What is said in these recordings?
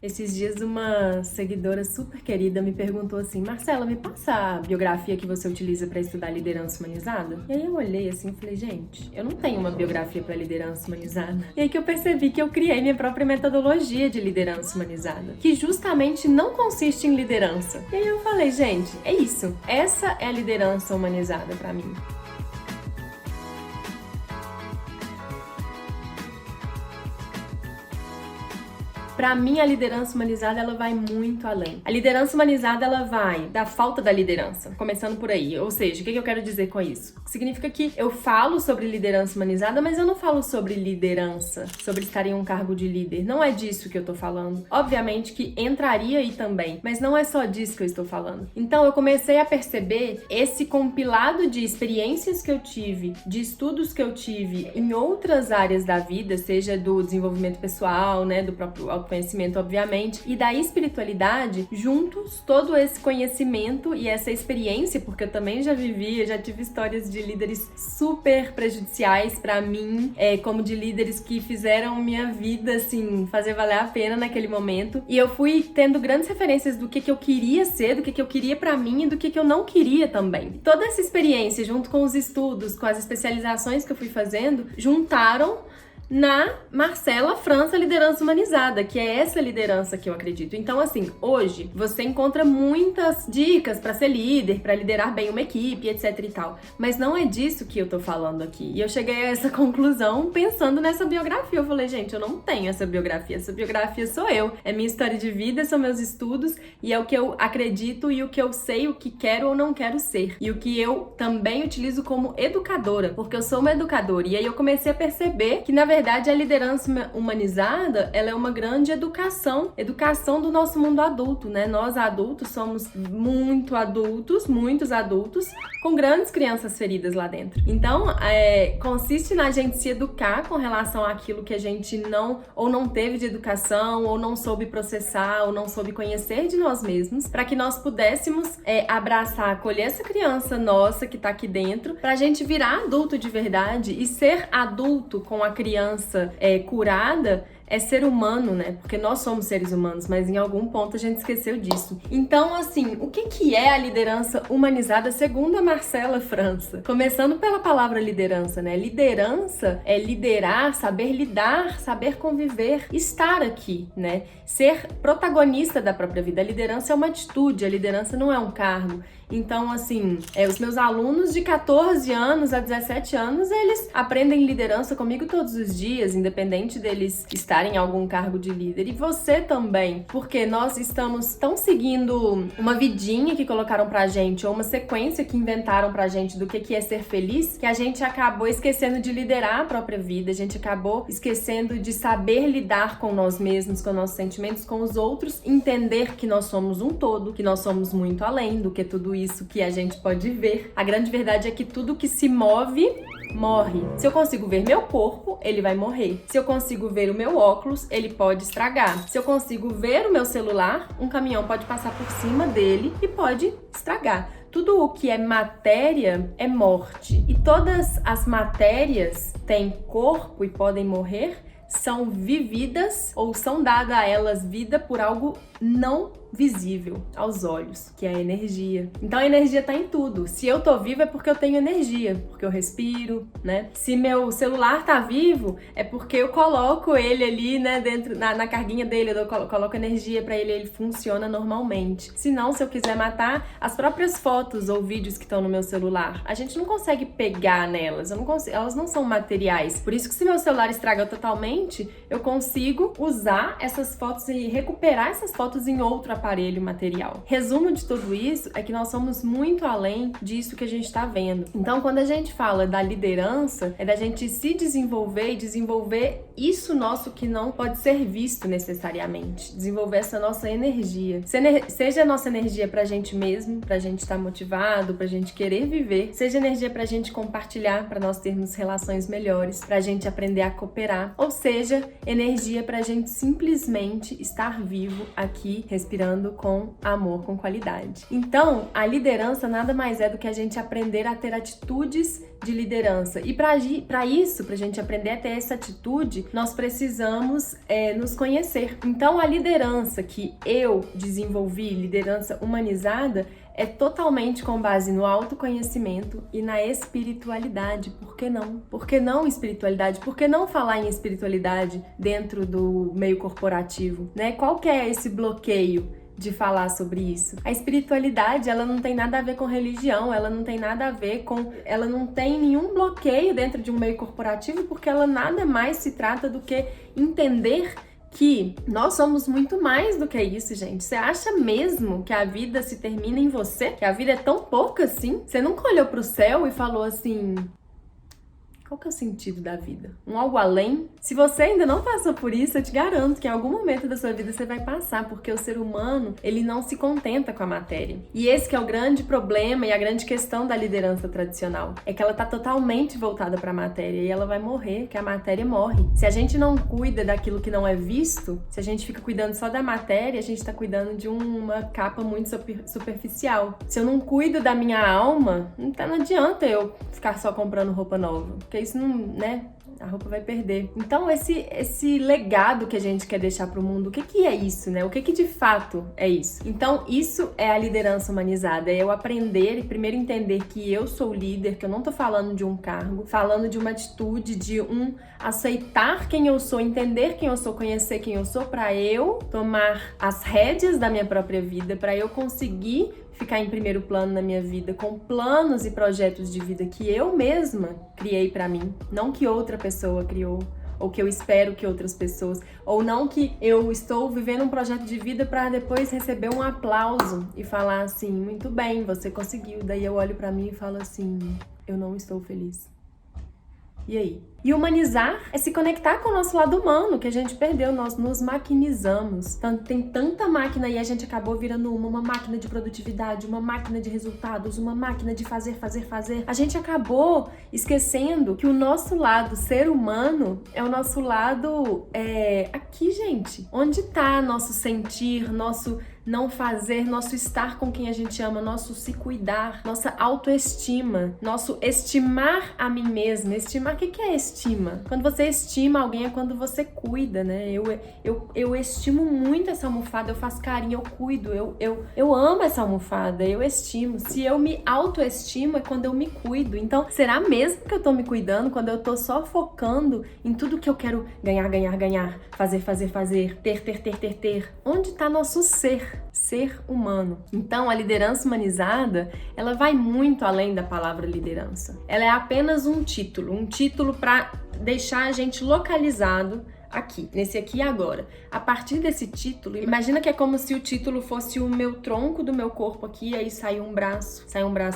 Esses dias uma seguidora super querida me perguntou assim: Marcela, me passa a biografia que você utiliza para estudar liderança humanizada? E aí eu olhei assim e falei: gente, eu não tenho uma biografia para liderança humanizada. E aí que eu percebi que eu criei minha própria metodologia de liderança humanizada, que justamente não consiste em liderança. E aí eu falei: gente, é isso. Essa é a liderança humanizada para mim. Pra mim, a liderança humanizada, ela vai muito além. A liderança humanizada, ela vai da falta da liderança, começando por aí. Ou seja, o que eu quero dizer com isso? Significa que eu falo sobre liderança humanizada, mas eu não falo sobre liderança, sobre estar em um cargo de líder. Não é disso que eu tô falando. Obviamente que entraria aí também, mas não é só disso que eu estou falando. Então, eu comecei a perceber esse compilado de experiências que eu tive, de estudos que eu tive em outras áreas da vida, seja do desenvolvimento pessoal, né, do próprio autoconhecimento, obviamente, e da espiritualidade, juntos, todo esse conhecimento e essa experiência, porque eu também já tive histórias de líderes super prejudiciais pra mim, como de líderes que fizeram minha vida, assim, fazer valer a pena naquele momento, e eu fui tendo grandes referências do que eu queria ser, do que eu queria pra mim e do que eu não queria também. Toda essa experiência, junto com os estudos, com as especializações que eu fui fazendo, juntaram na Marcela França Liderança Humanizada, que é essa liderança que eu acredito. Então, assim, hoje você encontra muitas dicas para ser líder, para liderar bem uma equipe, etc e tal. Mas não é disso que eu tô falando aqui. E eu cheguei a essa conclusão pensando nessa biografia. Eu falei, gente, eu não tenho essa biografia sou eu. É minha história de vida, são meus estudos e é o que eu acredito e o que eu sei, o que quero ou não quero ser. E o que eu também utilizo como educadora, porque eu sou uma educadora. E aí eu comecei a perceber que, na verdade, a liderança humanizada, ela é uma grande educação do nosso mundo adulto, né? Nós adultos somos muitos adultos, com grandes crianças feridas lá dentro. Então, consiste na gente se educar com relação àquilo que a gente não teve de educação, ou não soube processar, ou não soube conhecer de nós mesmos, para que nós pudéssemos abraçar, acolher essa criança nossa que tá aqui dentro, pra gente virar adulto de verdade e ser adulto com a criança curada. É ser humano, né? Porque nós somos seres humanos, mas em algum ponto a gente esqueceu disso. Então, assim, o que é a liderança humanizada segundo a Marcela França? Começando pela palavra liderança, né? Liderança é liderar, saber lidar, saber conviver, estar aqui, né? Ser protagonista da própria vida. A liderança é uma atitude, a liderança não é um cargo. Então, assim, os meus alunos de 14 anos a 17 anos, eles aprendem liderança comigo todos os dias, independente deles estarem em algum cargo de líder. E você também, porque nós estamos tão seguindo uma vidinha que colocaram pra gente, ou uma sequência que inventaram pra gente do que é ser feliz, que a gente acabou esquecendo de liderar a própria vida, a gente acabou esquecendo de saber lidar com nós mesmos, com nossos sentimentos, com os outros, entender que nós somos um todo, que nós somos muito além do que tudo isso que a gente pode ver. A grande verdade é que tudo que se move, morre. Se eu consigo ver meu corpo, ele vai morrer. Se eu consigo ver o meu óculos, ele pode estragar. Se eu consigo ver o meu celular, um caminhão pode passar por cima dele e pode estragar. Tudo o que é matéria é morte. E todas as matérias têm corpo e podem morrer, são vividas ou são dadas a elas vida por algo não visível aos olhos, que é a energia. Então a energia tá em tudo. Se eu tô viva é porque eu tenho energia, porque eu respiro, né? Se meu celular tá vivo é porque eu coloco ele ali, né, dentro na carguinha dele, eu coloco energia pra ele funciona normalmente. Se não, se eu quiser matar as próprias fotos ou vídeos que estão no meu celular, a gente não consegue pegar nelas, elas não são materiais. Por isso que se meu celular estraga totalmente, eu consigo usar essas fotos e recuperar essas fotos em outro aparelho material. Resumo de tudo isso é que nós somos muito além disso que a gente está vendo. Então, quando a gente fala da liderança, é da gente se desenvolver e desenvolver isso nosso que não pode ser visto necessariamente. Desenvolver essa nossa energia. Seja a nossa energia pra gente mesmo, pra gente estar motivado, pra gente querer viver. Seja energia pra gente compartilhar, pra nós termos relações melhores, pra gente aprender a cooperar. Ou seja, energia pra gente simplesmente estar vivo aqui, respirando com amor, com qualidade. Então, a liderança nada mais é do que a gente aprender a ter atitudes de liderança. E para isso, pra gente aprender a ter essa atitude, nós precisamos nos conhecer. Então, a liderança que eu desenvolvi, liderança humanizada, é totalmente com base no autoconhecimento e na espiritualidade. Por que não? Por que não espiritualidade? Por que não falar em espiritualidade dentro do meio corporativo, né? Qual que é esse bloqueio de falar sobre isso? A espiritualidade, ela não tem nada a ver com religião, ela não tem nada a ver com... Ela não tem nenhum bloqueio dentro de um meio corporativo, porque ela nada mais se trata do que entender que nós somos muito mais do que isso, gente. Você acha mesmo que a vida se termina em você? Que a vida é tão pouca assim? Você nunca olhou pro céu e falou assim... Qual que é o sentido da vida? Um algo além? Se você ainda não passou por isso, eu te garanto que em algum momento da sua vida você vai passar, porque o ser humano, ele não se contenta com a matéria. E esse que é o grande problema e a grande questão da liderança tradicional, é que ela tá totalmente voltada para a matéria e ela vai morrer, que a matéria morre. Se a gente não cuida daquilo que não é visto, se a gente fica cuidando só da matéria, a gente tá cuidando de uma capa muito superficial. Se eu não cuido da minha alma, então não adianta eu ficar só comprando roupa nova. Porque isso não, né? A roupa vai perder. Então, esse legado que a gente quer deixar pro mundo, o que é isso, né? O que de fato é isso? Então, isso é a liderança humanizada. É eu aprender e primeiro entender que eu sou líder, que eu não tô falando de um cargo, falando de uma atitude, de aceitar quem eu sou, entender quem eu sou, conhecer quem eu sou, pra eu tomar as rédeas da minha própria vida, pra eu conseguir ficar em primeiro plano na minha vida, com planos e projetos de vida que eu mesma criei pra mim, não que outra pessoa criou, ou que eu espero que outras pessoas, ou não que eu estou vivendo um projeto de vida pra depois receber um aplauso e falar assim, muito bem, você conseguiu. Daí eu olho pra mim e falo assim, eu não estou feliz. E aí? E humanizar é se conectar com o nosso lado humano, que a gente perdeu, nós nos maquinizamos. Tem tanta máquina e a gente acabou virando uma máquina de produtividade, uma máquina de resultados, uma máquina de fazer. A gente acabou esquecendo que o nosso lado ser humano é o nosso lado aqui, gente. Onde tá nosso sentir, nosso não fazer, nosso estar com quem a gente ama, nosso se cuidar, nossa autoestima, nosso estimar a mim mesma. Estimar, o que é estima? Quando você estima alguém é quando você cuida, né? Eu estimo muito essa almofada, eu faço carinho, eu cuido, eu amo essa almofada, eu estimo. Se eu me autoestimo é quando eu me cuido. Então, será mesmo que eu tô me cuidando quando eu tô só focando em tudo que eu quero ganhar, fazer, ter? Onde tá nosso ser humano? Então, a liderança humanizada, ela vai muito além da palavra liderança. Ela é apenas um título para deixar a gente localizado aqui, nesse aqui e agora. A partir desse título, imagina que é como se o título fosse o meu tronco do meu corpo aqui, e aí sai um braço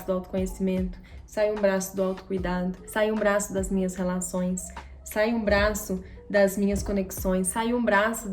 do autoconhecimento, sai um braço do autocuidado, sai um braço das minhas relações, sai um braço das minhas conexões, sai um braço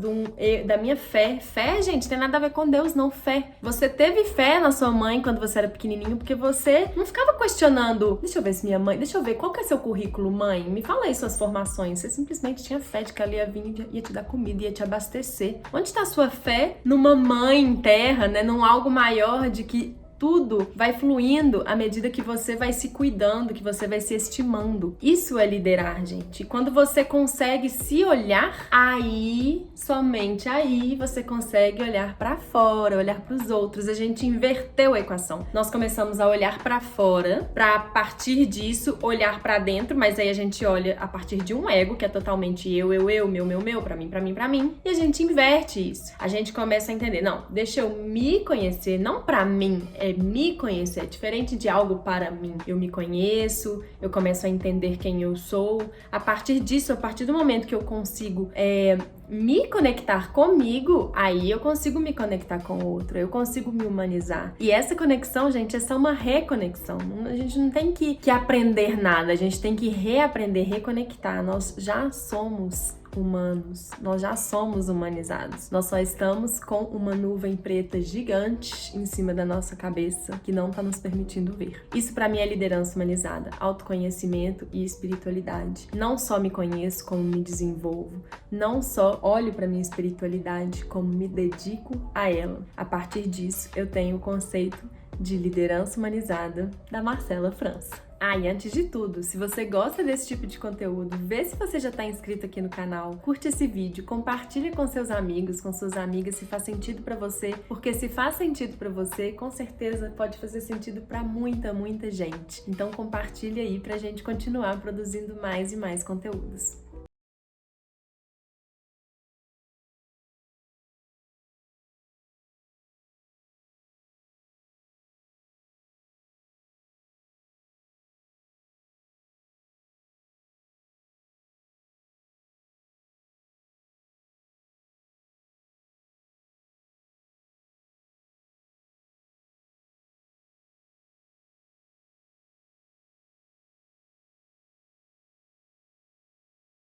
da minha fé. Fé, gente, tem nada a ver com Deus, não. Fé. Você teve fé na sua mãe quando você era pequenininho, porque você não ficava questionando, deixa eu ver se minha mãe, deixa eu ver, qual que é seu currículo, mãe? Me fala aí suas formações. Você simplesmente tinha fé de que ela ia vir e ia te dar comida, ia te abastecer. Onde está a sua fé? Numa mãe terra, né? Num algo maior de que tudo vai fluindo à medida que você vai se cuidando, que você vai se estimando. Isso é liderar, gente. E quando você consegue se olhar, aí, somente aí, você consegue olhar pra fora, olhar pros outros. A gente inverteu a equação. Nós começamos a olhar pra fora, pra a partir disso olhar pra dentro, mas aí a gente olha a partir de um ego, que é totalmente eu, meu, pra mim. E a gente inverte isso. A gente começa a entender, não, deixa eu me conhecer, não pra mim, me conhecer, é diferente de algo para mim. Eu me conheço, eu começo a entender quem eu sou. A partir disso, a partir do momento que eu consigo me conectar comigo, aí eu consigo me conectar com o outro, eu consigo me humanizar. E essa conexão, gente, é só uma reconexão. A gente não tem que aprender nada, a gente tem que reaprender, reconectar. Nós já somos humanos, nós já somos humanizados. Nós só estamos com uma nuvem preta gigante em cima da nossa cabeça que não tá nos permitindo ver. Isso pra mim é liderança humanizada, autoconhecimento e espiritualidade. Não só me conheço, como me desenvolvo. Não só olho pra minha espiritualidade, como me dedico a ela. A partir disso, eu tenho o conceito de liderança humanizada da Marcela França. Ah, e antes de tudo, se você gosta desse tipo de conteúdo, vê se você já está inscrito aqui no canal, curte esse vídeo, compartilha com seus amigos, com suas amigas se faz sentido para você, porque se faz sentido para você, com certeza pode fazer sentido para muita gente. Então compartilha aí pra gente continuar produzindo mais e mais conteúdos.